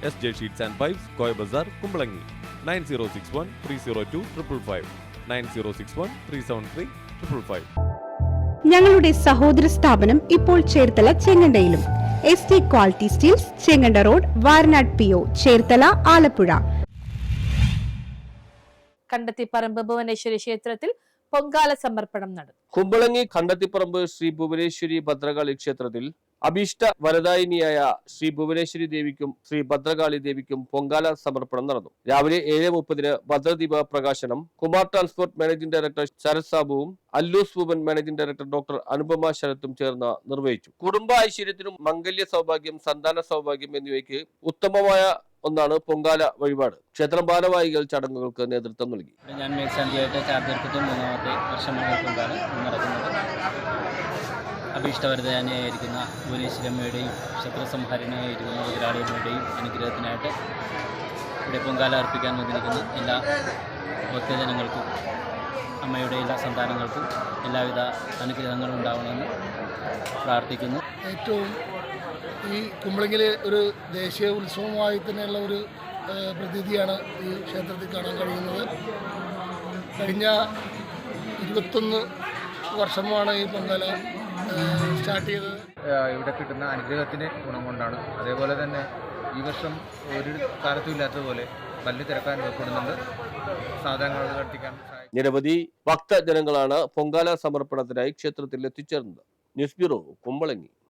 SJ Sheets and Pipes, Koi Bazaar, Kumbalangi. 9061 302 555. 9061 373 555. ഞങ്ങളുടെ സഹോദര സ്ഥാപനം ഇപ്പോൾ ചേർത്തല ചെങ്ങണ്ടയിലും. ST quality steels, Chenganda road, Varanad PO, Cherthala, Alappuzha. Kandathipparambu Bhuvaneswari ക്ഷേത്രത്തിൽ പൊങ്കാല സമർപ്പണം നടന്നു. കുമ്പളങ്ങി കണ്ടത്തിപ്പറമ്പ് ശ്രീ ഭുവനേശ്വരി ഭദ്രകാളി ക്ഷേത്രത്തിൽ അഭീഷ്ട വരദായിനിയായ ശ്രീ ഭുവനേശ്വരി ദേവിക്കും ശ്രീ ഭദ്രകാളി ദേവിക്കും പൊങ്കാല സമർപ്പണം നടന്നു. രാവിലെ 7:30 ഭദ്രദീപ പ്രകാശനം Kumar transport managing director Sarath സാബുവും Allus woman managing director doctor Anupama ശരത്തും ചേർന്ന് നിർവഹിച്ചു. കുടുംബ ഐശ്വര്യത്തിനും മംഗല്യ സൗഭാഗ്യം, സന്താന സൗഭാഗ്യം എന്നിവയ്ക്ക് ഉത്തമമായ ഒന്നാണ് പൊങ്കാല വഴിപാട്. ക്ഷേത്രം ഭാരവാഹികൾ ചടങ്ങുകൾക്ക് നേതൃത്വം നൽകി. ഞാൻ മേൽശാന്തിയായിട്ട് ചാർജ് എടുത്തിട്ട് 3ാമത്തെ വർഷമാണ് പൊങ്കാല നടക്കുന്നത്. അഭീഷ്ടവരദാനിയായിരിക്കുന്ന ഭുവനേശ്വരമ്മയുടെയും ശത്രുസംഹാരനായിരിക്കുന്ന മുതലാളിയമ്മയുടെയും അനുഗ്രഹത്തിനായിട്ട് ഇവിടെ പൊങ്കാല അർപ്പിക്കാൻ വന്നിരിക്കുന്ന എല്ലാ ഭക്തജനങ്ങൾക്കും അമ്മയുടെ എല്ലാ സന്താനങ്ങൾക്കും എല്ലാവിധ അനുഗ്രഹങ്ങളും ഉണ്ടാവണമെന്ന് പ്രാർത്ഥിക്കുന്നു. ഏറ്റവും ഈ കുമ്പളങ്ങിലെ ഒരു ദേശീയ ഉത്സവമായി തന്നെയുള്ള ഒരു പ്രതീതിയാണ് ഈ ക്ഷേത്രത്തിൽ കാണാൻ കഴിയുന്നത്. കഴിഞ്ഞ 21 വർഷമാണ് ഈ പൊങ്കാല സ്റ്റാർട്ട് ചെയ്തത്. ഇവിടെ കിട്ടുന്ന അനുഗ്രഹത്തിന് ഗുണം കൊണ്ടാണ്. അതേപോലെ തന്നെ ഈ വർഷം ഒരു കാലത്തും ഇല്ലാത്തതുപോലെ വലിയ തിരക്കാൻ അനുഭവപ്പെടുന്നുണ്ട്. സാധനങ്ങൾ കടത്തിക്കാൻ നിരവധി ഭക്തജനങ്ങളാണ് പൊങ്കാല സമർപ്പണത്തിനായി ക്ഷേത്രത്തിൽ എത്തിച്ചേർന്നത്. News bureau, Kumbalangi.